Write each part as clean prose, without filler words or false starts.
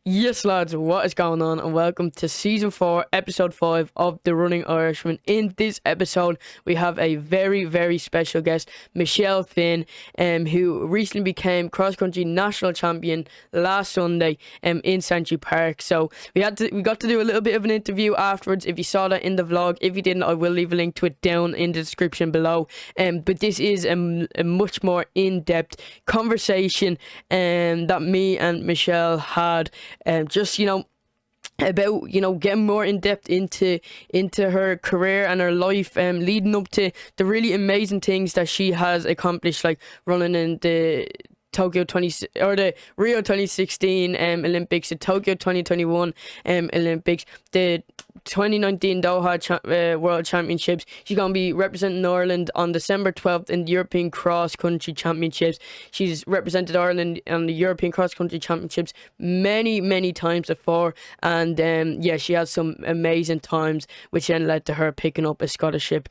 Yes, lads, what is going on? And welcome to Season 4, Episode 5 of The Running Irishman. In this episode, we have a very, very special guest, Michelle Finn, who recently became cross-country national champion last Sunday in Century Park. So we got to do a little bit of an interview afterwards. If you saw that in the vlog, if you didn't, I will leave a link to it down in the description below. But this is a much more in-depth conversation that me and Michelle had. Just about getting more in depth into her career and her life, leading up to the really amazing things that she has accomplished, like running in the Tokyo 20 or the Rio 2016 Olympics, the Tokyo 2021 Olympics, the 2019 Doha World Championships. She's going to be representing Ireland on December 12th in the European Cross Country Championships. She's represented Ireland on the European Cross Country Championships many times before, and she has some amazing times, which then led to her picking up a scholarship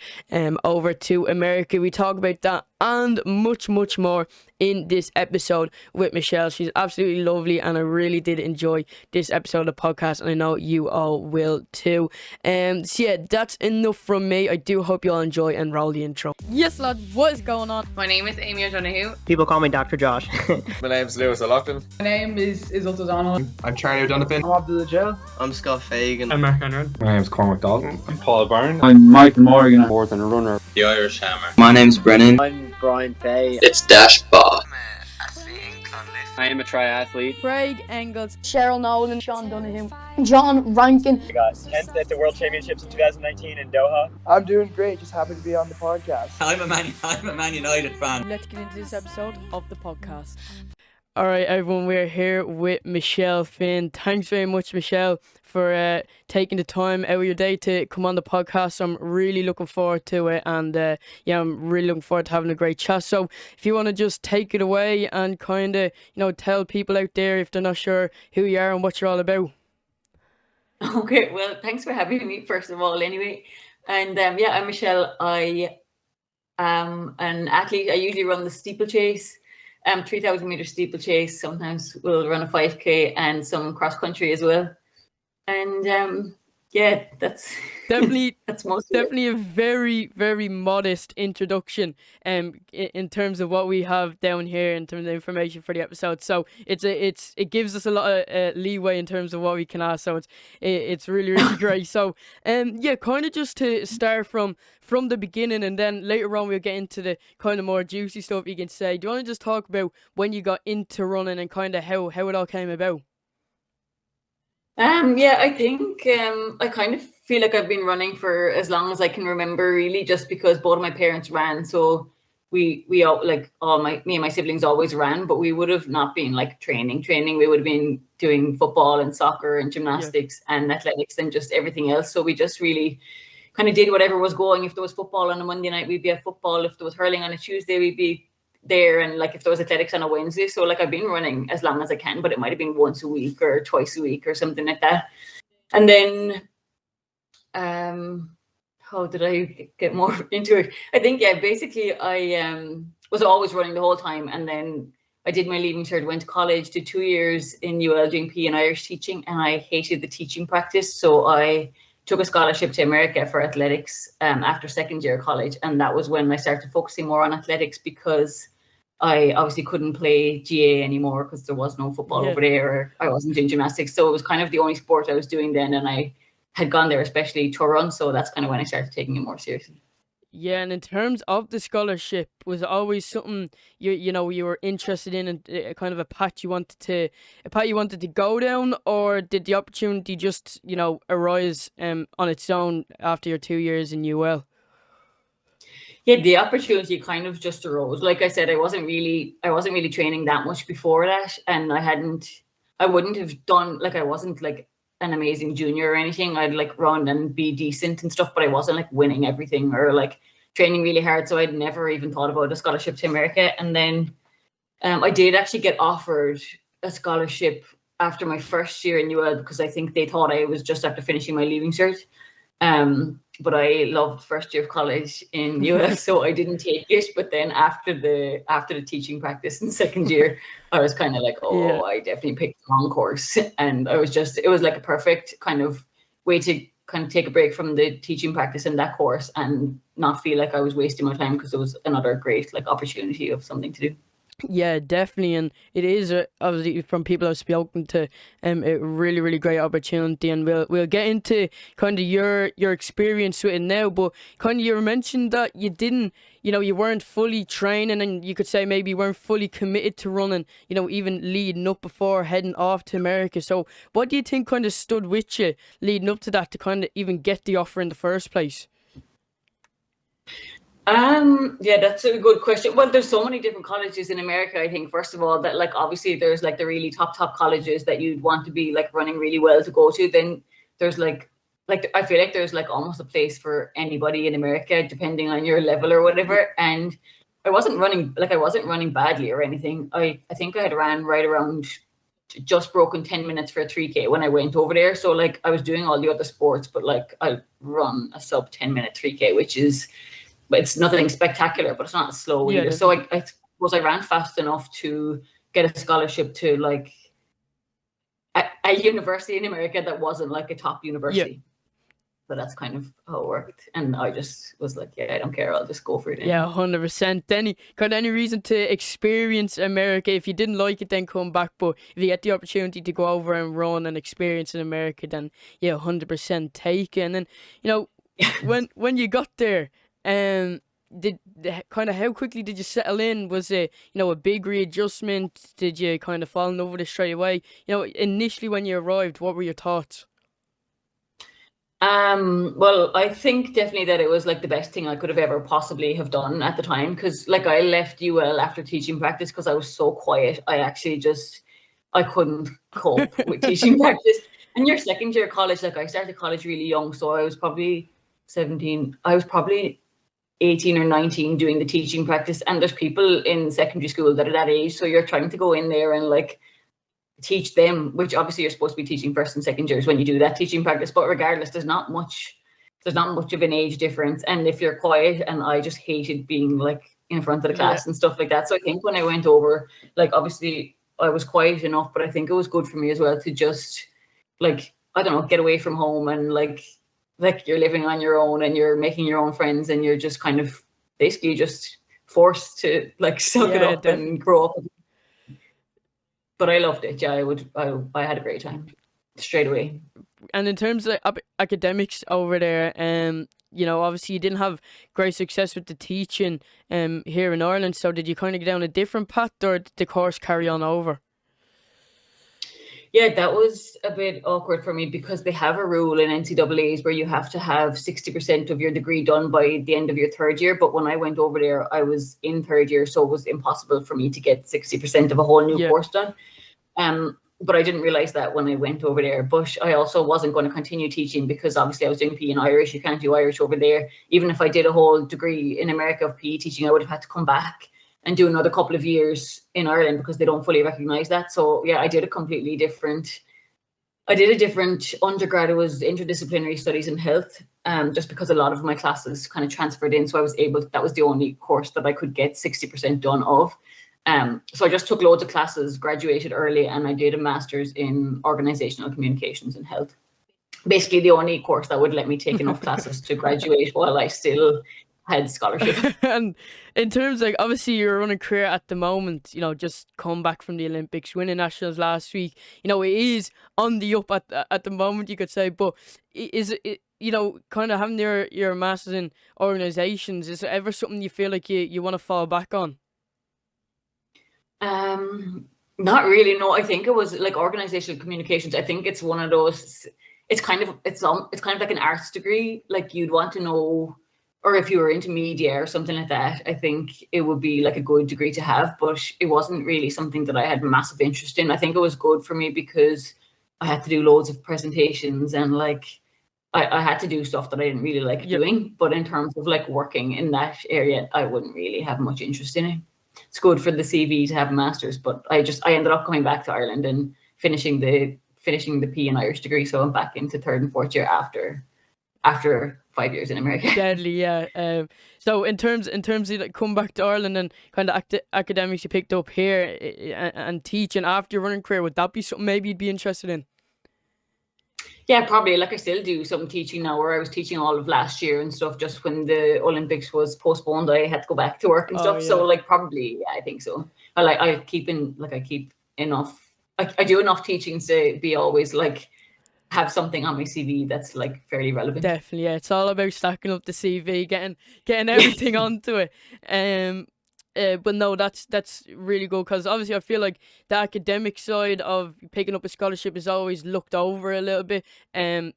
over to America. We talk about that and much more in this episode with Michelle. She's absolutely lovely, and I really did enjoy this episode of the podcast, and I know you all will too. So yeah, that's enough from me. I do hope you all enjoy, and roll the intro. Yes, lads, what is going on? My name is Amy O'Donoghue. People call me Dr. Josh. My name's Lewis O'Loughlin. My name is Isolde O'Donnell. I'm Charlie O'Donovan. I'm Abdul Joe. I'm Scott Fagan. I'm Mark Conrad. My name's Cormac Dalton. I'm Paul Byrne. I'm Michael Morgan. More than a runner. The Irish Hammer. My name's Brennan. I'm Brian Fay. It's Dash Bar. I am a triathlete. Craig Engels. Cheryl Nolan. Sean Donoghue. John Rankin. I got 10th at the World Championships in 2019 in Doha. I'm doing great, just happy to be on the podcast. I'm a Man United fan. Let's get into this episode of the podcast. Alright everyone, we're here with Michelle Finn. Thanks very much, Michelle, for taking the time out of your day to come on the podcast. I'm really looking forward to it, and I'm really looking forward to having a great chat. So if you want to just take it away and kind of tell people out there, if they're not sure who you are and what you're all about. Okay, well, thanks for having me, first of all, anyway. And I'm Michelle. I am an athlete. I usually run the steeplechase, 3,000 meter steeplechase. Sometimes we'll run a 5K and some cross country as well. And that's definitely that's most definitely a very modest introduction in terms of what we have down here in terms of information for the episode. So it gives us a lot of leeway in terms of what we can ask. So it's really great. So kind of just to start from the beginning, and then later on we'll get into the kind of more juicy stuff you can say. Do you want to just talk about when you got into running and kind of how it all came about? I think I kind of feel like I've been running for as long as I can remember, really, just because both of my parents ran. So we all, like, me and my siblings always ran, but we would have not been like training. We would have been doing football and soccer and gymnastics and athletics and just everything else. So we just really kind of did whatever was going. If there was football on a Monday night, we'd be at football. If there was hurling on a Tuesday, we'd be there, and like if there was athletics on a Wednesday. So like I've been running as long as I can, but it might have been once a week or twice a week or something like that. And then how did I get more into it? I think basically I was always running the whole time, and then I did my leaving cert, went to college, did 2 years in UL doing PE and Irish teaching, and I hated the teaching practice, so I took a scholarship to America for athletics after second year of college. And that was when I started focusing more on athletics, because I obviously couldn't play GA anymore because there was no football over there, or I wasn't doing gymnastics. So it was kind of the only sport I was doing then. And I had gone there especially to run. So that's kind of when I started taking it more seriously. Yeah, and in terms of the scholarship, was it always something you were interested in, and kind of a path you wanted to go down, or did the opportunity just arise on its own after your 2 years in UL? Yeah, the opportunity kind of just arose. Like I said, I wasn't really training that much before that, and I wouldn't have done, like, I wasn't like an amazing junior or anything. I'd like run and be decent and stuff, but I wasn't like winning everything or like training really hard. So I'd never even thought about a scholarship to America. And then I did actually get offered a scholarship after my first year in UL, because I think they thought I was just after finishing my leaving cert. But I loved first year of college in US, so I didn't take it. But then after the teaching practice in second year, I was kind of like, oh, I definitely picked the wrong course. And it was like a perfect kind of way to kind of take a break from the teaching practice in that course and not feel like I was wasting my time, because it was another great like opportunity of something to do. Yeah, definitely, and it is obviously from people I've spoken to, a really really great opportunity, and we'll get into kind of your experience with it now. But kind of you mentioned that you didn't, you weren't fully training, and you could say maybe you weren't fully committed to running, even leading up before heading off to America. So what do you think kind of stood with you leading up to that to kind of even get the offer in the first place? Yeah, that's a good question. Well, there's so many different colleges in America. I think, first of all, that like obviously there's like the really top colleges that you'd want to be like running really well to go to. Then there's like I feel like there's like almost a place for anybody in America, depending on your level or whatever. And I wasn't running badly or anything. I think I had ran right around just broken 10 minutes for a 3K when I went over there. So like I was doing all the other sports, but like I run a sub 10-minute 3K, which is, but it's nothing spectacular, but it's not slow either. So I suppose I ran fast enough to get a scholarship to like a university in America that wasn't like a top university. Yeah. So that's kind of how it worked. And I just was like, yeah, I don't care. I'll just go for it. Yeah, 100%. Any reason to experience America? If you didn't like it, then come back. But if you get the opportunity to go over and run and experience in America, then yeah, 100% take it. And then, when you got there, did kind of how quickly did you settle in? Was it a big readjustment? Did you kind of fall in love with it straight away? Initially when you arrived, what were your thoughts? Well, I think definitely that it was like the best thing I could have ever possibly have done at the time, because like I left UL after teaching practice because I was so quiet. I couldn't cope with teaching practice. And your second year of college, like I started college really young, so I was probably 17. I was probably 18 or 19 doing the teaching practice, and there's people in secondary school that are that age, so you're trying to go in there and like teach them, which obviously you're supposed to be teaching first and second years when you do that teaching practice, but regardless, there's not much of an age difference. And if you're quiet, and I just hated being like in front of the class and stuff like that. So I think when I went over, like obviously I was quiet enough, but I think it was good for me as well to just like, I don't know, get away from home, and like you're living on your own and you're making your own friends, and you're just kind of basically just forced to like suck it up and grow up. But I loved it. Yeah, I had a great time straight away. And in terms of academics over there, obviously you didn't have great success with the teaching here in Ireland. So did you kind of go down a different path, or did the course carry on over? Yeah, that was a bit awkward for me, because they have a rule in NCAAs where you have to have 60% of your degree done by the end of your third year. But when I went over there, I was in third year, so it was impossible for me to get 60% of a whole new course done. But I didn't realize that when I went over there. But I also wasn't going to continue teaching, because obviously I was doing PE in Irish. You can't do Irish over there. Even if I did a whole degree in America of PE teaching, I would have had to come back and do another couple of years in Ireland, because they don't fully recognize that. So yeah, I did a different undergrad. It was interdisciplinary studies in health, just because a lot of my classes kind of transferred in. So that was the only course that I could get 60% done of. So I just took loads of classes, graduated early, and I did a master's in organizational communications in health. Basically the only course that would let me take enough classes to graduate while I still had scholarship. And in terms of, obviously you're running a career at the moment, just come back from the Olympics, winning nationals last week, it is on the up at the moment, you could say. But is it kind of having your masters in organizations, is there ever something you feel like you want to fall back on? Not really, no. I think it was like organizational communications. I think it's one of those, it's kind of like an arts degree. Like you'd want to know, or if you were into media or something like that, I think it would be like a good degree to have, but it wasn't really something that I had massive interest in. I think it was good for me because I had to do loads of presentations, and like I had to do stuff that I didn't really like doing. But in terms of like working in that area, I wouldn't really have much interest in it. It's good for the CV to have a master's, but I ended up coming back to Ireland and finishing the PE and Irish degree. So I'm back into third and fourth year after after 5 years in America. Deadly, yeah. So in terms of like come back to Ireland and kind of academics you picked up here and teaching after your running career, would that be something maybe you'd be interested in? Yeah, probably. Like I still do some teaching now, where I was teaching all of last year and stuff. Just when the Olympics was postponed, I had to go back to work and Oh, stuff. So yeah. like probably, yeah, I think so. I keep enough. I do enough teaching to be always like have something on my CV that's like fairly relevant. Definitely, yeah. It's all about stacking up the CV, getting everything onto it. But no, that's really good, because obviously I feel like the academic side of picking up a scholarship is always looked over a little bit.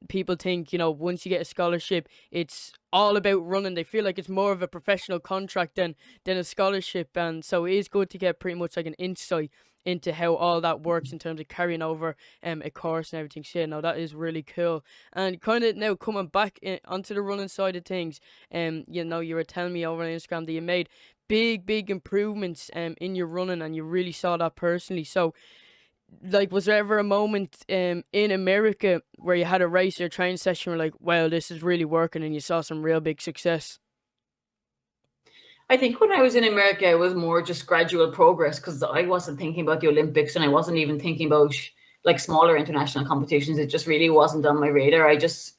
People think, once you get a scholarship, it's all about running. They feel like it's more of a professional contract than a scholarship, and so it is good to get pretty much like an insight into how all that works in terms of carrying over a course and everything. So yeah, no, that is really cool. And kind of now coming back onto the running side of things, you were telling me over on Instagram that you made big improvements in your running, and you really saw that personally. So like, was there ever a moment in America where you had a race or a training session where like, wow, this is really working, and you saw some real big success? I think when I was in America, it was more just gradual progress, because I wasn't thinking about the Olympics, and I wasn't even thinking about like smaller international competitions. It just really wasn't on my radar. I just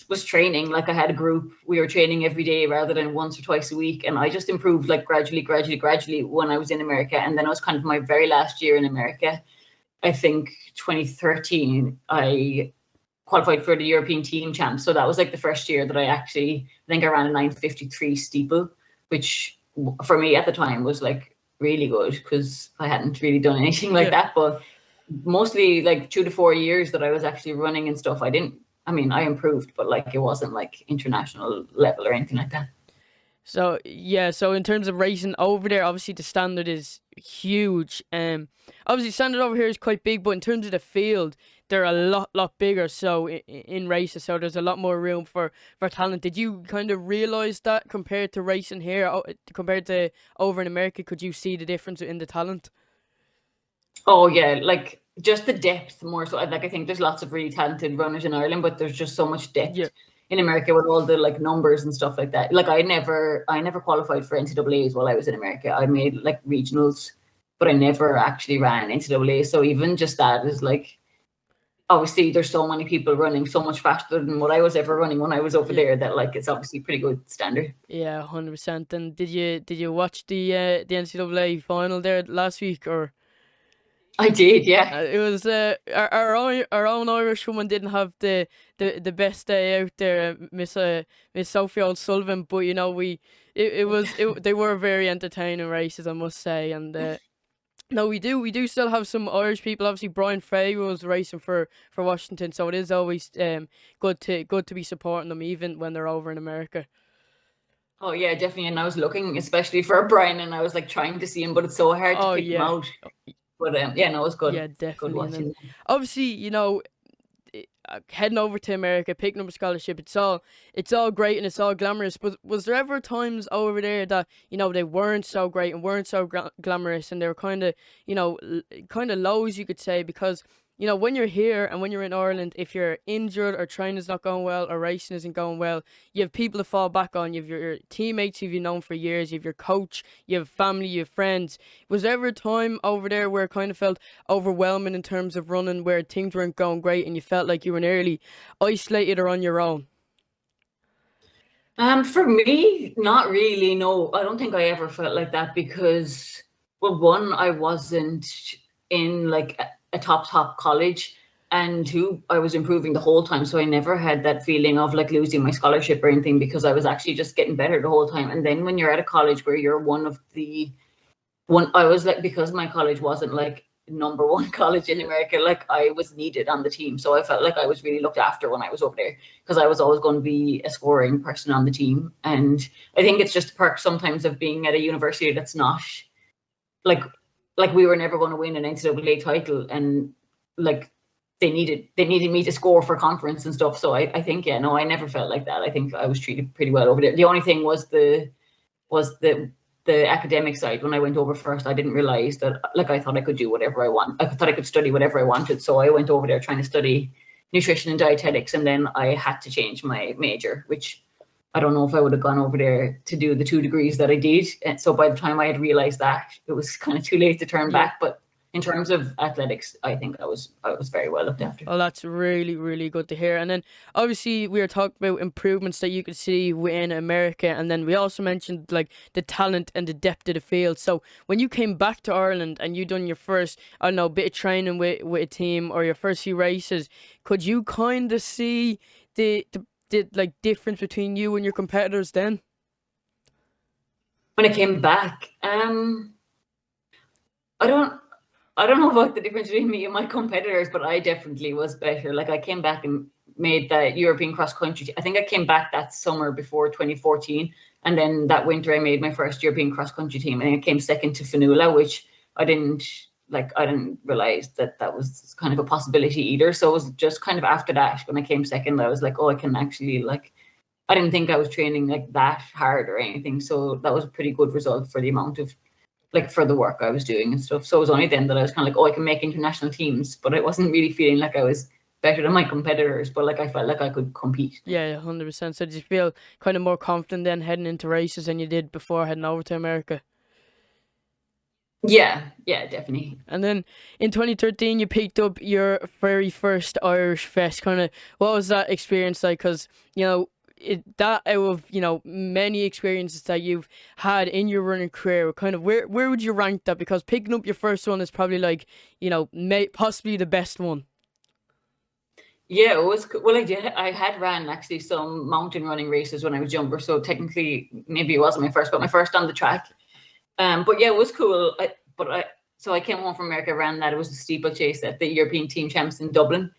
was training. Like, I had a group, we were training every day rather than once or twice a week. And I just improved like gradually when I was in America. And then it was kind of my very last year in America. I think 2013, I qualified for the European team champs. So that was like the first year that I think I ran a 9:53 steeple, which for me at the time was like really good, because I hadn't really done anything like that. But mostly like 2 to 4 years that I was actually running and stuff, I improved, but like it wasn't like international level or anything like that. So yeah, so in terms of racing over there, obviously the standard is huge. Obviously standard over here is quite big, but in terms of the field, they're a lot bigger. So in races, so there's a lot more room for talent. Did you kind of realize that compared to racing here, compared to over in America? Could you see the difference in the talent? Oh yeah, like just the depth more so. Like, I think there's lots of really talented runners in Ireland, but there's just so much depth in America with all the like numbers and stuff like that. Like, I never qualified for NCAAs while I was in America. I made like regionals, but I never actually ran NCAA. So even just that is like, obviously there's so many people running so much faster than what I was ever running when I was over there, that like it's obviously pretty good standard. Yeah, 100%. And did you watch the NCAA final there last week, or? I did, yeah. It was our own Irish woman didn't have the best day out there, Miss Sophie O'Sullivan, but they were very entertaining races, I must say. And no, we do still have some Irish people. Obviously, Brian Fay was racing for Washington, so it is always good to be supporting them even when they're over in America. Oh yeah, definitely. And I was looking especially for Brian, and I was like trying to see him, but it's so hard to pick him out. But yeah, no, it was good. Yeah, definitely. Good watching. Obviously, heading over to America, picking up a scholarship, it's all great and it's all glamorous. But was there ever times over there that they weren't so great and weren't so glamorous, and they were kind of lows, you could say? Because when you're here and when you're in Ireland, if you're injured or training's not going well or racing isn't going well, you have people to fall back on. You have your teammates who you've known for years, you have your coach, you have family, you have friends. Was there ever a time over there where it kind of felt overwhelming in terms of running, where things weren't going great and you felt like you were nearly isolated or on your own? For me, not really. No, I don't think I ever felt like that, because, well, one, I wasn't in like a top college, and two, I was improving the whole time, so I never had that feeling of like losing my scholarship or anything, because I was actually just getting better the whole time. And then when you're at a college where you're I was like, because my college wasn't like number one college in America, like I was needed on the team, so I felt like I was really looked after when I was over there, because I was always going to be a scoring person on the team. And I think it's just a perk sometimes of being at a university that's not like we were never going to win an NCAA title, and like they needed me to score for conference and stuff. So I think, yeah, no, I never felt like that. I think I was treated pretty well over there. The only thing was the academic side. When I went over first, I didn't realize that, like, I thought I could do whatever I want. I thought I could study whatever I wanted. So I went over there trying to study nutrition and dietetics, and then I had to change my major, which I don't know if I would have gone over there to do the 2 degrees that I did. And so by the time I had realized that, it was kind of too late to turn back. But in terms of athletics, I think I was very well looked after. Oh, that's really, really good to hear. And then obviously we were talking about improvements that you could see within America, and then we also mentioned like the talent and the depth of the field. So when you came back to Ireland and you done your first, I don't know, bit of training with a team or your first few races, could you kind of see the like difference between you and your competitors then? When I came back, I don't know about the difference between me and my competitors, but I definitely was better. Like I came back and made the European cross country. I think I came back that summer before 2014, and then that winter I made my first European cross country team, and I came second to Fanula, which I didn't realize that was kind of a possibility either. So it was just kind of after that, when I came second, I was like, oh, I can actually I didn't think I was training like that hard or anything. So that was a pretty good result for the amount of for the work I was doing and stuff. So it was only then that I was kind of like, oh, I can make international teams, but I wasn't really feeling like I was better than my competitors, but I felt like I could compete. Yeah, 100%. So did you feel kind of more confident then heading into races than you did before heading over to America? Yeah, definitely. And then in 2013, you picked up your very first Irish Fest. Kind of, what was that experience like? Because, that out of, many experiences that you've had in your running career, kind of where would you rank that? Because picking up your first one is probably like, possibly the best one. Yeah, it was, well, I had ran actually some mountain running races when I was younger. So technically, maybe it wasn't my first, but my first on the track. But yeah, it was cool. So I came home from America, ran that. It was a steeplechase at the European Team Champs in Dublin.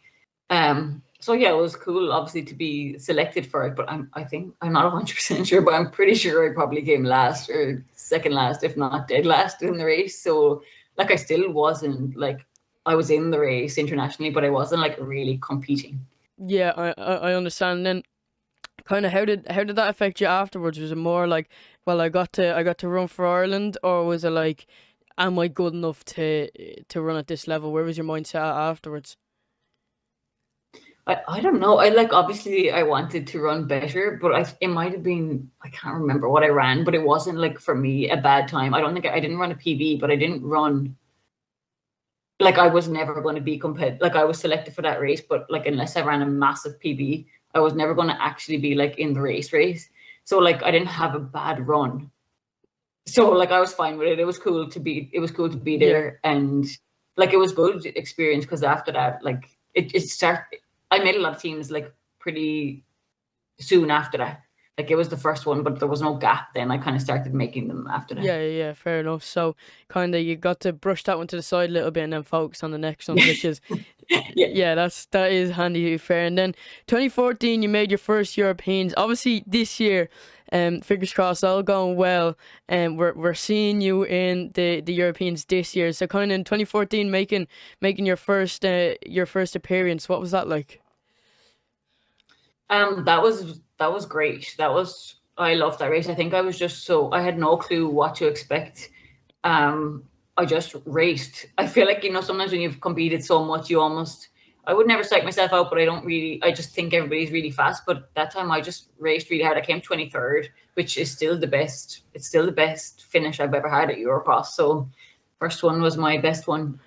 So yeah, it was cool, obviously, to be selected for it. But I think I'm not 100% sure, but I'm pretty sure I probably came last or second last, if not dead last in the race. So I still wasn't I was in the race internationally, but I wasn't really competing. Yeah, I understand. And then kind of how did that affect you afterwards? Was it more like, well, I got to run for Ireland, or was it like, am I good enough to run at this level? Where was your mindset afterwards? I don't know. Obviously I wanted to run better, but it might have been, I can't remember what I ran, but it wasn't for me a bad time. I don't think I didn't run a PB, but I didn't run I was never going to be competitive. I was selected for that race, but unless I ran a massive PB, I was never going to actually be in the race. So I didn't have a bad run. So I was fine with it. It was cool to be there. Yeah. And it was good experience, because after that, it started, I made a lot of teams pretty soon after that. It was the first one, but there was no gap then. I kind of started making them after that. Yeah, fair enough. So kind of you got to brush that one to the side a little bit and then focus on the next one, which is, yeah, that is handy, fair. And then 2014, you made your first Europeans. Obviously this year, fingers crossed, all going well, and we're seeing you in the Europeans this year. So kind of in 2014, making your first appearance. What was that like? That was great. I loved that race. I think I was I had no clue what to expect. I just raced. I feel sometimes when you've competed so much, I would never psych myself out, but I just think everybody's really fast. But that time I just raced really hard. I came 23rd, which is still the best. It's still the best finish I've ever had at Eurocross. So first one was my best one.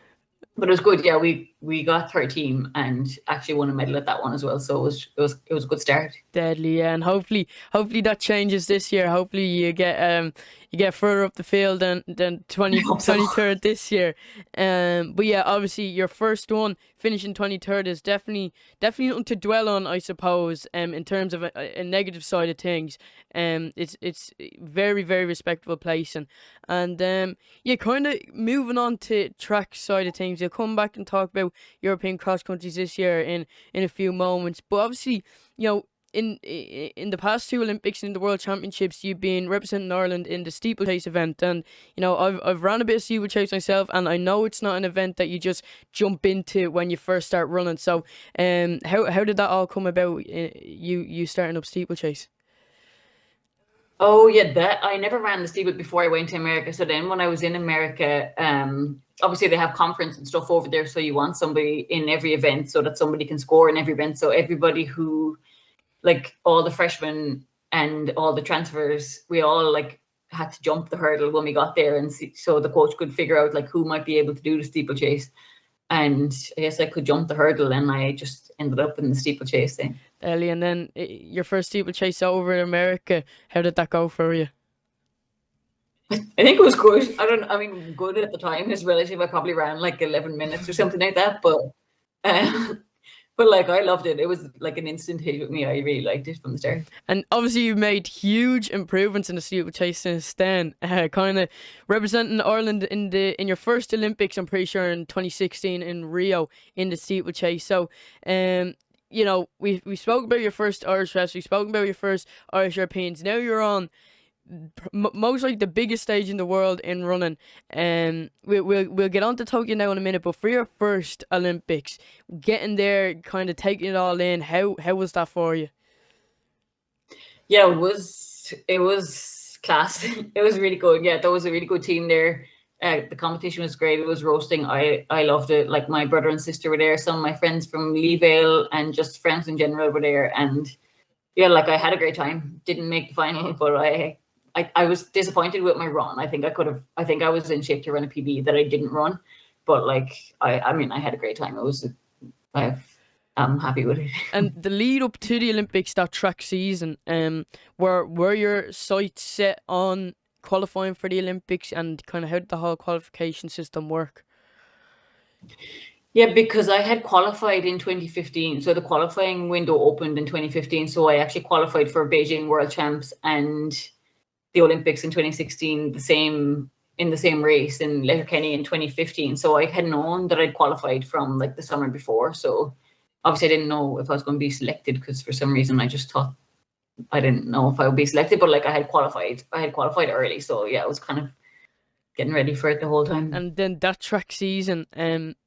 But it was good. Yeah, we got third team and actually won a medal at that one as well. So it was a good start. Deadly, yeah. And hopefully that changes this year. Hopefully you get further up the field than 23rd this year. But yeah, obviously your first one finishing 23rd is definitely nothing to dwell on, I suppose. In terms of a negative side of things, it's very, very respectable place. And yeah, kind of moving on to track side of things. You'll come back and talk about European cross countries this year in a few moments. But obviously, in the past two Olympics and the World Championships, you've been representing Ireland in the steeplechase event, and I've ran a bit of steeplechase myself, and I know it's not an event that you just jump into when you first start running. So, how did that all come about? You starting up steeplechase? Oh yeah, I never ran the steeple before I went to America. So then when I was in America, obviously they have conference and stuff over there, so you want somebody in every event so that somebody can score in every event. So everybody who, like all the freshmen and all the transfers, we all like had to jump the hurdle when we got there, and so the coach could figure out like who might be able to do the steeplechase. And I guess I could jump the hurdle, and I just ended up in the steeplechase thing. Ellie, and then your first steeplechase over in America, how did that go for you? I think it was good. I mean, good at the time is relative. I probably ran like 11 minutes or something like that, but like I loved it. It was like an instant hit with me. I really liked it from the start. And obviously you made huge improvements in the steeplechase since then. Kind of representing Ireland in your first Olympics, I'm pretty sure in 2016 in Rio in the steeplechase. So, you know, we spoke about your first Irish Fest. We spoke about your first Irish Europeans. Now you're on most like the biggest stage in the world in running, and we'll get on to Tokyo now in a minute. But for your first Olympics, getting there, kind of taking it all in, how was that for you? Yeah, it was class. It was really good. Yeah, there was a really good team there. The competition was great. It was roasting. I loved it. Like my brother and sister were there. Some of my friends from Leevale and just friends in general were there. And yeah, like I had a great time. Didn't make the final, but I was disappointed with my run. I think I was in shape to run a PB that I didn't run, but like I mean I had a great time. I'm happy with it. And the lead up to the Olympics, that track season, were your sights set on qualifying for the Olympics, and kind of how did the whole qualification system work? Yeah, because I had qualified in 2015, so the qualifying window opened in 2015. So I actually qualified for Beijing World Champs and the Olympics in 2016, in the same race in Letterkenny in 2015. So I had known that I'd qualified from like the summer before. So obviously I didn't know if I was going to be selected, because for some reason I just thought I didn't know if I would be selected, but like I had qualified early. So yeah, I was kind of getting ready for it the whole time. And then that track season,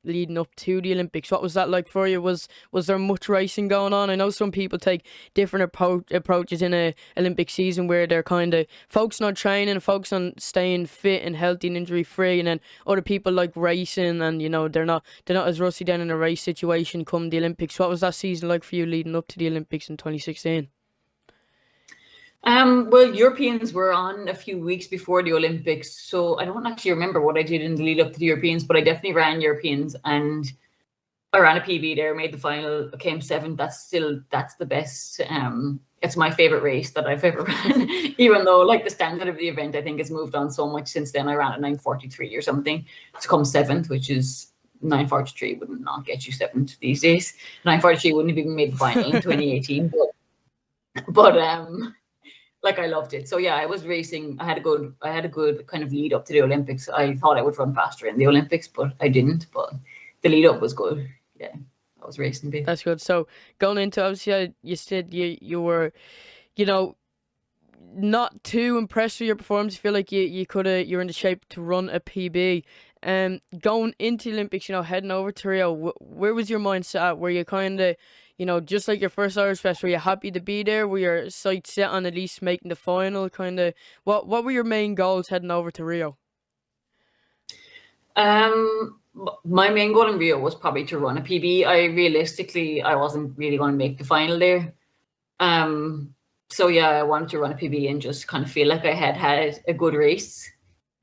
leading up to the Olympics, what was that like for you? Was there much racing going on? I know some people take different approaches in a Olympic season, where they're kind of focusing on training, focusing on staying fit and healthy and injury free, and then other people like racing, and you know they're not as rusty down in a race situation come the Olympics. What was that season like for you leading up to the Olympics in 2016? Well, Europeans were on a few weeks before the Olympics, so I don't actually remember what I did in the lead up to the Europeans, but I definitely ran Europeans, and I ran a PB there, made the final, came 7th. That's the best. It's my favorite race that I've ever ran, even though like the standard of the event I think has moved on so much since then. I ran at 9:43 or something to come 7th, which is 9:43 would not get you 7th these days. 9:43 wouldn't have even made the final in 2018, but like I loved it. So yeah, I was racing. I had a good kind of lead up to the Olympics. I thought I would run faster in the Olympics, but I didn't. But the lead up was good. Yeah, I was racing a bit. That's good. So going into, obviously, you said you were, you know, not too impressed with your performance. You feel like you're in the shape to run a PB. Going into the Olympics, you know, heading over to Rio, where was your mindset at? Were you kind of, you know, just like your first Irish Fest, were you happy to be there? Were your sights set on at least making the final? Kind of, what were your main goals heading over to Rio? My main goal in Rio was probably to run a PB. I wasn't really going to make the final there. So yeah, I wanted to run a PB and just kind of feel like I had a good race.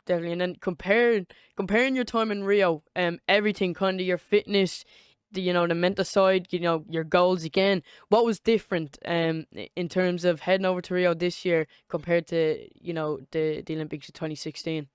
Definitely. And then comparing your time in Rio, everything, kind of your fitness, the mental side, your goals again, what was different in terms of heading over to Rio this year compared to the Olympics of 2016?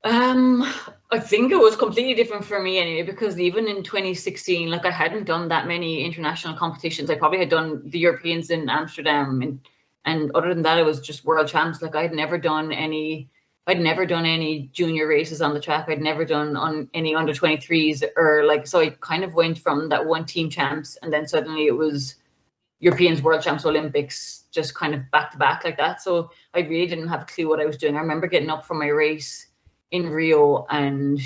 I think it was completely different for me anyway, because even in 2016, like I hadn't done that many international competitions. I probably had done the Europeans in Amsterdam, and other than that, it was just world champs. Like I'd never done any junior races on the track. I'd never done on any under 23s or like, so I kind of went from that one team champs, and then suddenly it was Europeans, world champs, Olympics, just kind of back to back like that. So I really didn't have a clue what I was doing. I remember getting up from my race in Rio, and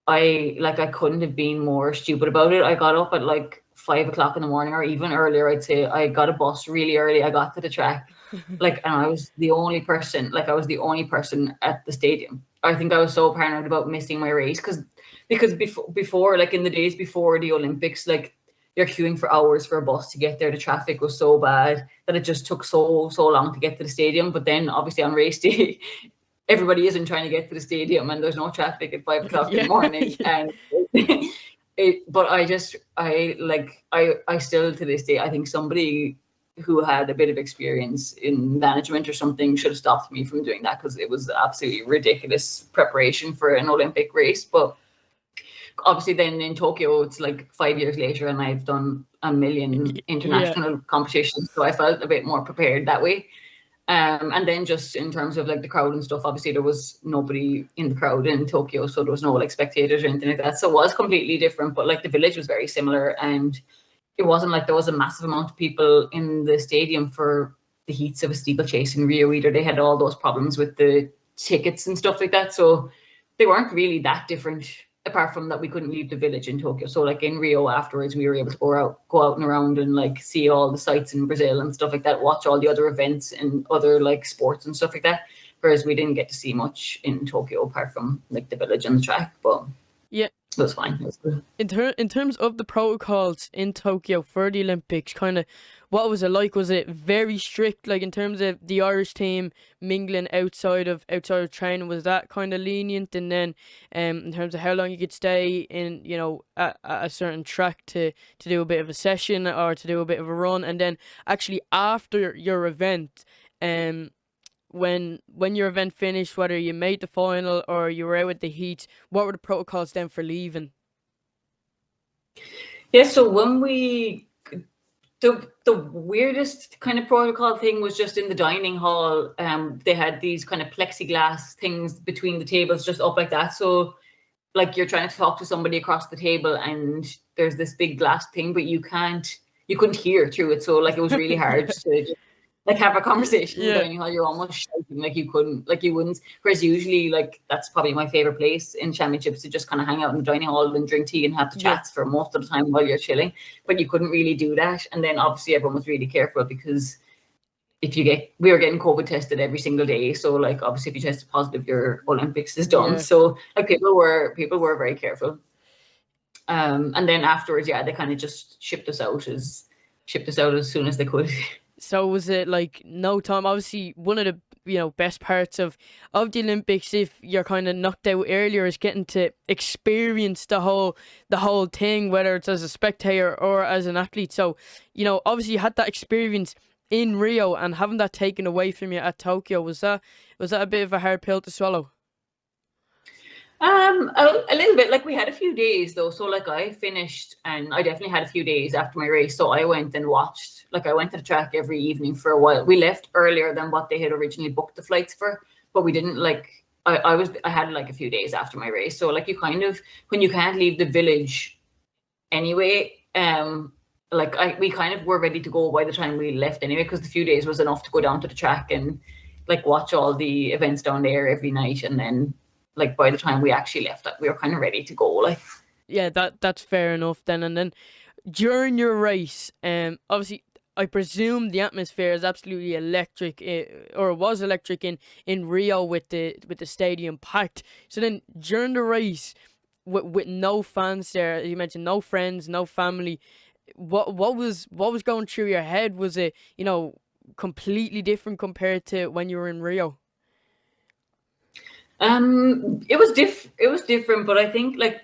I couldn't have been more stupid about it. I got up at like 5 o'clock in the morning, or even earlier, I'd say. I got a bus really early. I got to the track, and I was the only person at the stadium, I think I was so paranoid about missing my race because before, like in the days before the Olympics, like you're queuing for hours for a bus to get there. The traffic was so bad that it just took so long to get to the stadium. But then obviously on race day, everybody isn't trying to get to the stadium and there's no traffic at 5 o'clock in the morning. And but I still to this day, I think somebody who had a bit of experience in management or something should have stopped me from doing that, because it was absolutely ridiculous preparation for an Olympic race. But obviously then in Tokyo, it's like 5 years later and I've done a million international competitions. So I felt a bit more prepared that way. And then just in terms of like the crowd and stuff, obviously there was nobody in the crowd in Tokyo, so there was no like spectators or anything like that. So it was completely different, but like the village was very similar, and it wasn't like there was a massive amount of people in the stadium for the heats of a steeplechase in Rio either. They had all those problems with the tickets and stuff like that. So they weren't really that different, apart from that we couldn't leave the village in Tokyo. So like in Rio afterwards, we were able to go out and around and like see all the sites in Brazil and stuff like that, watch all the other events and other like sports and stuff like that. Whereas we didn't get to see much in Tokyo apart from like the village and the track. But yeah, it was fine. It was good. In terms of the protocols in Tokyo for the Olympics, kind of what was it like? Was it very strict, like in terms of the Irish team mingling outside of training? Was that kind of lenient? And then in terms of how long you could stay in, you know, at a certain track to do a bit of a session or to do a bit of a run, and then actually after your event, when your event finished, whether you made the final or you were out with the heat, what were the protocols then for leaving? Yeah, so when the weirdest kind of protocol thing was just in the dining hall. They had these kind of plexiglass things between the tables just up like that. So like you're trying to talk to somebody across the table and there's this big glass thing, but you couldn't hear through it. So like it was really hard to just, like have a conversation in the dining hall. You're almost shouting, like you wouldn't. Whereas usually, like that's probably my favorite place in championships, to just kind of hang out in the dining hall and drink tea and have the chats for most of the time while you're chilling. But you couldn't really do that. And then obviously everyone was really careful, because we were getting COVID tested every single day. So like obviously if you tested positive, your Olympics is done. So like people were very careful. And then afterwards, they kind of just shipped us out as soon as they could. So was it like no time? Obviously, one of the best parts of the Olympics, if you're kind of knocked out earlier, is getting to experience the whole thing, whether it's as a spectator or as an athlete. So obviously you had that experience in Rio, and having that taken away from you at Tokyo, was that a bit of a hard pill to swallow? A little bit. Like we had a few days though, so like I finished and I definitely had a few days after my race, so I went and watched, like I went to the track every evening for a while. We left earlier than what they had originally booked the flights for, but we didn't like I had like a few days after my race, so like you kind of, when you can't leave the village anyway, we kind of were ready to go by the time we left anyway, because the few days was enough to go down to the track and like watch all the events down there every night, and then like by the time we actually left, we were kind of ready to go. Like, yeah, that's fair enough then. And then during your race, obviously, I presume the atmosphere is absolutely electric, or was electric in Rio with the stadium packed. So then during the race, with no fans there, you mentioned no friends, no family. What was going through your head? Was it completely different compared to when you were in Rio? It was different, but I think like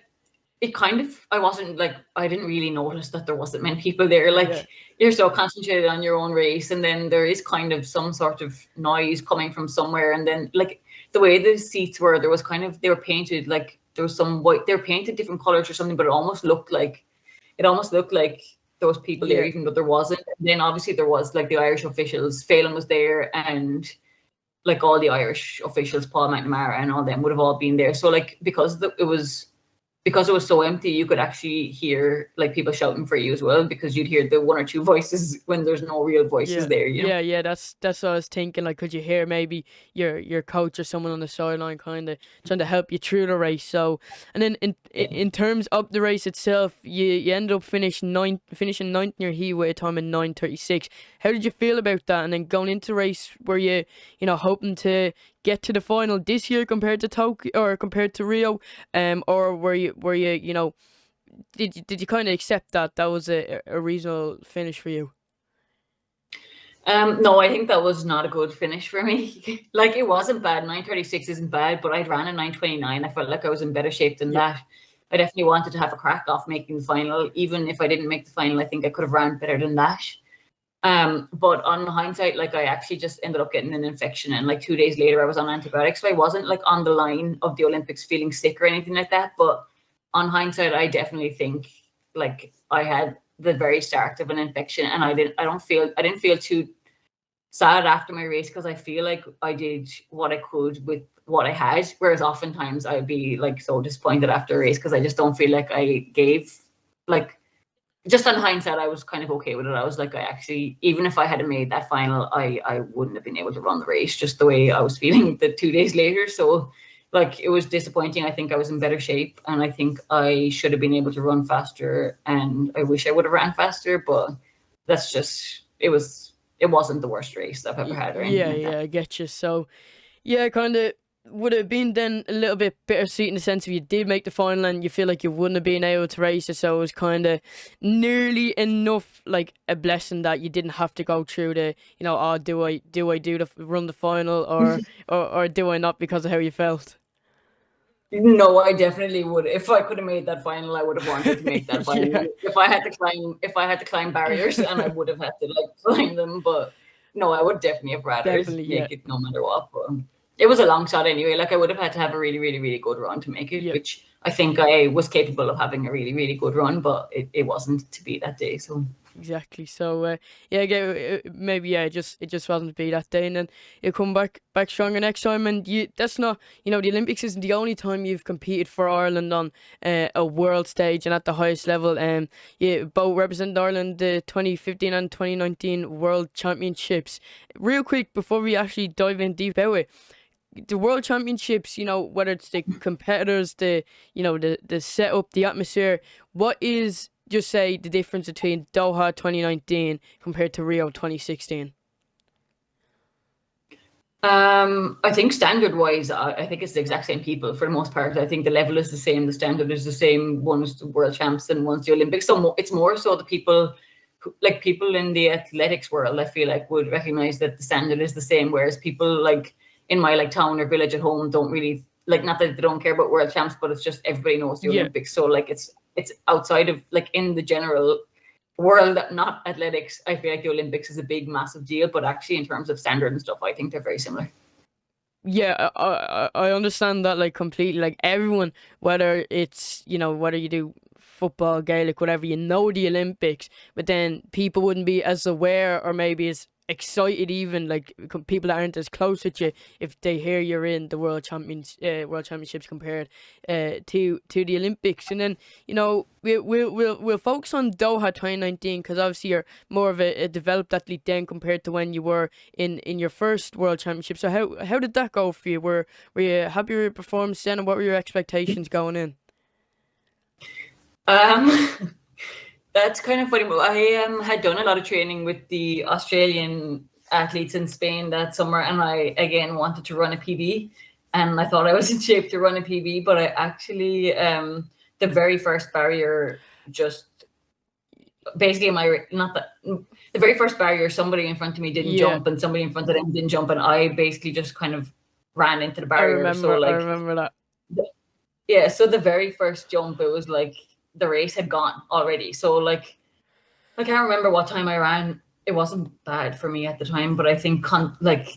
it kind of, I didn't really notice that there wasn't many people there. Like you're so concentrated on your own race, and then there is kind of some sort of noise coming from somewhere, and then like the way the seats were, there was kind of, they were painted like there was some white, they were painted different colors or something, but it almost looked like there was people there even though there wasn't. And then obviously there was like the Irish officials, Phelan was there, and like all the Irish officials, Paul McNamara and all them would have all been there. So like because it was so empty, you could actually hear like people shouting for you as well, because you'd hear the one or two voices when there's no real voices there. Yeah, that's what I was thinking. Like, could you hear maybe your coach or someone on the sideline kind of trying to help you through the race? So, and then in terms of the race itself, you ended up finishing ninth in your heat with a time in 9:36. How did you feel about that? And then going into the race, were you hoping to get to the final this year compared to Tokyo or compared to Rio, or were you know, did you kind of accept that was a reasonable finish for you? No, I think that was not a good finish for me. Like, it wasn't bad. 9:36 isn't bad, but I'd ran a 9:29. I felt like I was in better shape than that. I definitely wanted to have a crack off making the final. Even if I didn't make the final, I think I could have ran better than that. But on hindsight, like, I actually just ended up getting an infection, and like 2 days later I was on antibiotics. So I wasn't like on the line of the Olympics feeling sick or anything like that. But on hindsight, I definitely think like I had the very start of an infection, and I didn't feel too sad after my race, because I feel like I did what I could with what I had. Whereas oftentimes I'd be like so disappointed after a race because I just don't feel like I gave, like, just on hindsight, I was kind of okay with it. I was like, I actually, even if I hadn't made that final, I wouldn't have been able to run the race, just the way I was feeling the 2 days later. So like, it was disappointing. I think I was in better shape, and I think I should have been able to run faster, and I wish I would have ran faster, but that's just, it wasn't the worst race I've ever had or anything like that. I get you. So yeah, kind of would it have been then a little bit bittersweet in the sense if you did make the final and you feel like you wouldn't have been able to race it, so it was kind of nearly enough like a blessing that you didn't have to go through the, you know, oh, do I run the final or do I not, because of how you felt? No, I definitely would. If I could have made that final, I would have wanted to make that final. Yeah. If I had to climb barriers, and I would have had to like climb them, but no, I would definitely have rather make it no matter what. But it was a long shot anyway. Like, I would have had to have a really, really, really good run to make it, which I think I was capable of having a really, really good run, but it wasn't to be that day. So exactly. So maybe it just wasn't to be that day, and then you come back stronger next time. And that's not, you know, the Olympics isn't the only time you've competed for Ireland on a world stage and at the highest level. You both represented Ireland the 2015 and 2019 World Championships. Real quick before we actually dive in deep out it, the World Championships, you know, whether it's the competitors, the setup, the atmosphere, what is, just say, the difference between Doha 2019 compared to Rio 2016? I think standard-wise, I think it's the exact same people for the most part. I think the level is the same, the standard is the same. One's the World Champs and one's the Olympics. So it's more so the people, like people in the athletics world, I feel like would recognize that the standard is the same, whereas people like in my like town or village at home don't really, like, not that they don't care about World Champs, but it's just everybody knows the Olympics. So like it's outside of, like, in the general world, not athletics, I feel like the Olympics is a big, massive deal, but actually in terms of standard and stuff, I think they're very similar. Yeah, I understand that, like, completely. Like, everyone, whether it's, you know, whether you do football, Gaelic, whatever, you know the Olympics, but then people wouldn't be as aware or maybe as excited, even like people that aren't as close with you, if they hear you're in the World Championships compared to the Olympics. And then, you know, we'll focus on Doha 2019 because obviously you're more of a developed athlete then compared to when you were in your first World Championship. So how did that go for you? Were you happy with your performance then, and what were your expectations going in? That's kind of funny. I had done a lot of training with the Australian athletes in Spain that summer, and I again wanted to run a PB, and I thought I was in shape to run a PB, but I actually the very first barrier, just basically the very first barrier, somebody in front of me didn't jump, and somebody in front of them didn't jump, and I basically just kind of ran into the barrier. I remember that. Yeah, so the very first jump, it was like the race had gone already. So like I can't remember what time I ran. It wasn't bad for me at the time, but I think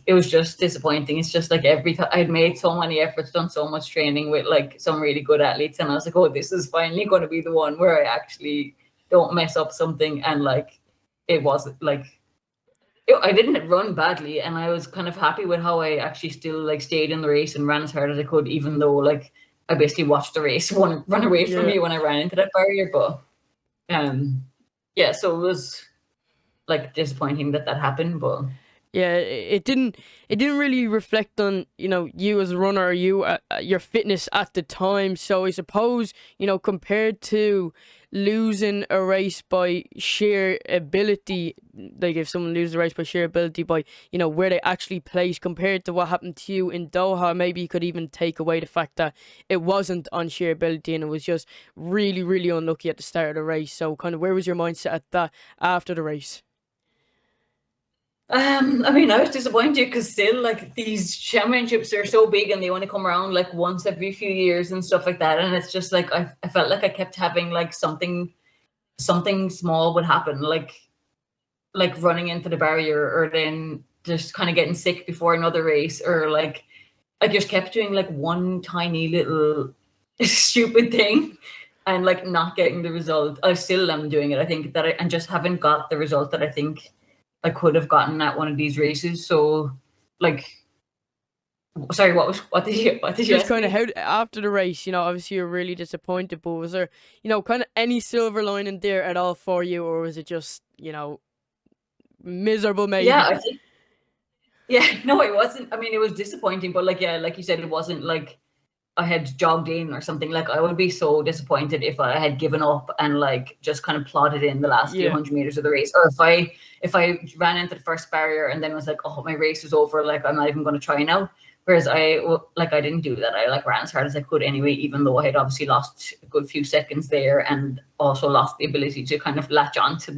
it was just disappointing. It's just like I'd made so many efforts, done so much training with like some really good athletes, and I was like, oh, this is finally going to be the one where I actually don't mess up something. And like it wasn't like I didn't run badly, and I was kind of happy with how I actually still like stayed in the race and ran as hard as I could, even though like I basically watched the race run away from me when I ran into that barrier. But so it was like disappointing that happened. But yeah, it didn't really reflect on, you know, you as a runner, your fitness at the time. So I suppose, you know, compared to losing a race by sheer ability, like if someone loses a race by sheer ability by, you know, where they actually place compared to what happened to you in Doha, maybe you could even take away the fact that it wasn't on sheer ability and it was just really, really unlucky at the start of the race. So kind of where was your mindset at that after the race? I mean, I was disappointed because still, like, these championships are so big and they only come around like once every few years and stuff like that. And it's just like I felt like I kept having like something small would happen, like running into the barrier, or then just kind of getting sick before another race, or like I just kept doing like one tiny little stupid thing and like not getting the result. I still am doing it. I think that I just haven't got the result that I think I could have gotten at one of these races. So, like, sorry, what did you Just kind of how after the race, you know, obviously you're really disappointed, but was there, you know, kind of any silver lining there at all for you, or was it just, you know, miserable maybe? Yeah, I think. Yeah, no, it wasn't. I mean, it was disappointing, but like, yeah, like you said, it wasn't like I had jogged in or something. Like, I would be so disappointed if I had given up and like just kind of plodded in the last few hundred meters of the race, or if I ran into the first barrier and then was like, oh, my race is over, like I'm not even going to try now. Whereas I didn't do that. I like ran as hard as I could anyway, even though I had obviously lost a good few seconds there and also lost the ability to kind of latch on to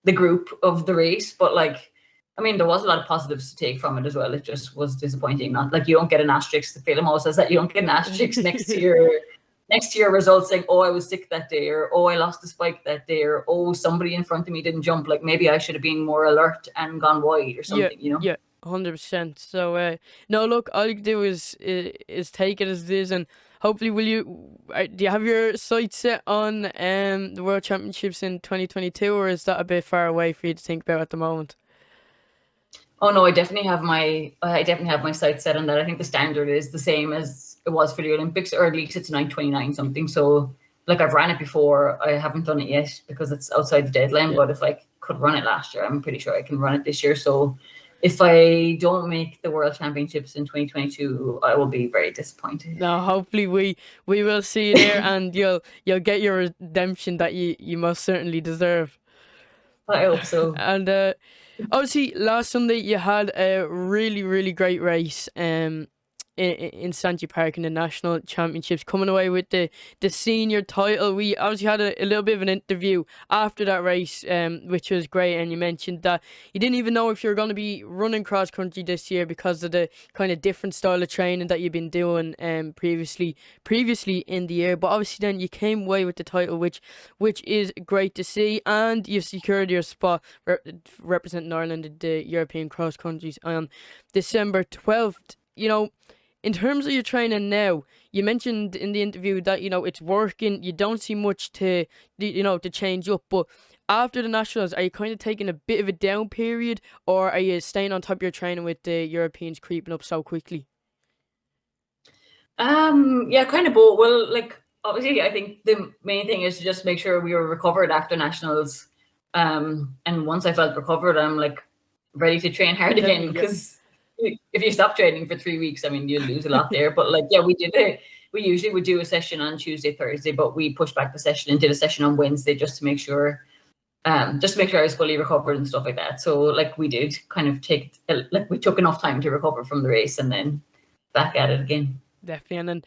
the group of the race. But like, I mean, there was a lot of positives to take from it as well. It just was disappointing. Not like you don't get an asterisk. The film always says that you don't get an asterisk next to your results saying, oh, I was sick that day, or oh, I lost the spike that day, or oh, somebody in front of me didn't jump. Like maybe I should have been more alert and gone wide or something, you know? Yeah, 100%. So no, look, all you can do is take it as it is, and hopefully do you have your sights set on the World Championships in 2022, or is that a bit far away for you to think about at the moment? Oh no, I definitely have my sights set on that. I think the standard is the same as it was for the Olympics, or at least it's 9:29 something. So like I've ran it before, I haven't done it yet because it's outside the deadline. Yeah. But if I could run it last year, I'm pretty sure I can run it this year. So if I don't make the World Championships in 2022, I will be very disappointed. No, hopefully we will see you there, and you'll get your redemption that you most certainly deserve. I hope so. And obviously last Sunday you had a really, really great race in Sanchi Park in the National Championships, coming away with the senior title. We obviously had a little bit of an interview after that race, which was great, and you mentioned that you didn't even know if you were going to be running cross country this year because of the kind of different style of training that you've been doing previously in the year. But obviously then you came away with the title, which is great to see, and you've secured your spot representing Ireland at the European cross countries on December 12th. You know, in terms of your training now, you mentioned in the interview that, you know, it's working. You don't see much to change up. But after the Nationals, are you kind of taking a bit of a down period, or are you staying on top of your training with the Europeans creeping up so quickly? Yeah, kind of both. Well, like obviously, I think the main thing is to just make sure we were recovered after Nationals. And once I felt recovered, I'm like ready to train hard again, because if you stop training for 3 weeks, I mean, you lose a lot there. But like, yeah, we usually would do a session on Tuesday, Thursday, but we pushed back the session and did a session on Wednesday just to make sure I was fully recovered and stuff like that. So like we did kind of we took enough time to recover from the race and then back at it again. Definitely. And then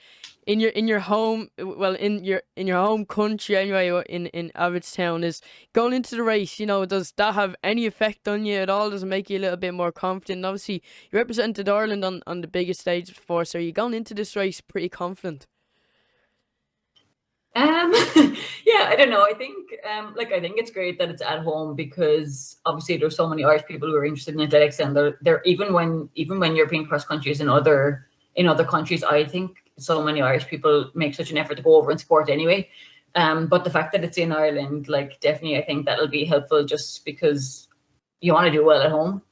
in your home, well, in your home country anyway, in Abbottstown, is going into the race, you know, does that have any effect on you at all? Does it make you a little bit more confident? And obviously you represented Ireland on the biggest stage before, so are you going into this race pretty confident? Yeah, I don't know. I think I think it's great that it's at home, because obviously there's so many Irish people who are interested in athletics, and they're even when European cross country is in other countries, I think so many Irish people make such an effort to go over and support anyway. But the fact that it's in Ireland, like, definitely I think that'll be helpful, just because you want to do well at home.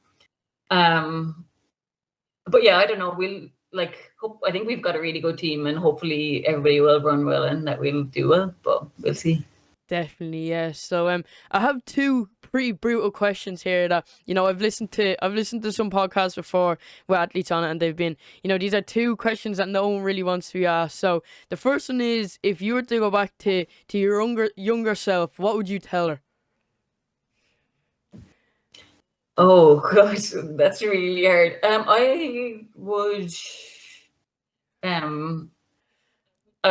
But yeah, I don't know. I think we've got a really good team, and hopefully everybody will run well and that we'll do well, but we'll see. Definitely, yes. So I have two pretty brutal questions here that, you know, I've listened to some podcasts before with athletes on it, and they've been, you know, these are two questions that no one really wants to be asked. So the first one is, if you were to go back to your younger self, what would you tell her? Oh gosh, that's really hard. I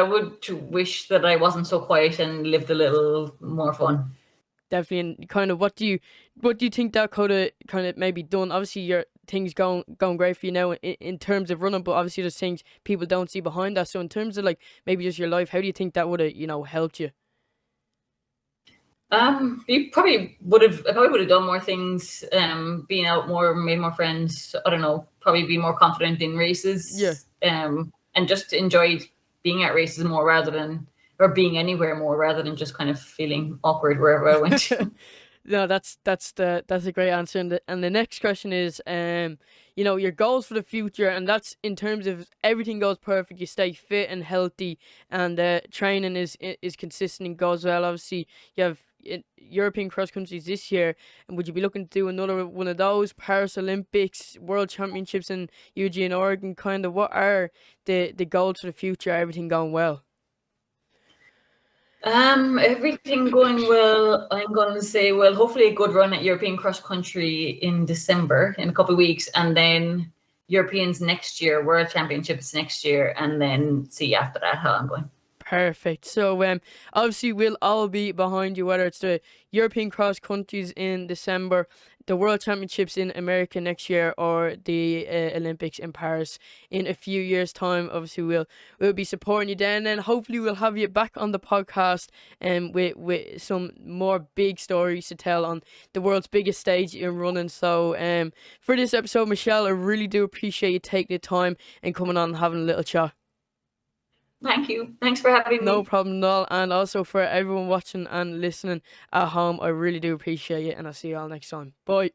would wish that I wasn't so quiet and lived a little more fun. Definitely. And kind of, what do you think that could have kind of maybe done? Obviously, your things going great for you now in terms of running, but obviously there's things people don't see behind that. So in terms of like maybe just your life, how do you think that would have, you know, helped you? I probably would have done more things, been out more, made more friends. I don't know, probably be more confident in races. Yeah. And just enjoyed being at races more or being anywhere more rather than just kind of feeling awkward wherever I went. No, that's a great answer. And the next question is, you know, your goals for the future, and that's in terms of everything goes perfect, you stay fit and healthy, and training is consistent and goes well. Obviously, you have European cross countries this year, and would you be looking to do another one of those? Paris Olympics, World Championships in Eugene, Oregon. Kind of, what are the goals for the future? Everything going well? Everything going well. I'm going to say, well, hopefully a good run at European cross country in December, in a couple of weeks, and then Europeans next year, World Championships next year, and then see after that how I'm going. Perfect. So obviously we'll all be behind you, whether it's the European cross countries in December, the World Championships in America next year, or the Olympics in Paris in a few years' time. Obviously we'll be supporting you then, and hopefully we'll have you back on the podcast with some more big stories to tell on the world's biggest stage in running. So for this episode, Michelle, I really do appreciate you taking the time and coming on and having a little chat. Thank you. Thanks for having me. No problem at all. And also for everyone watching and listening at home, I really do appreciate it. And I'll see you all next time. Bye.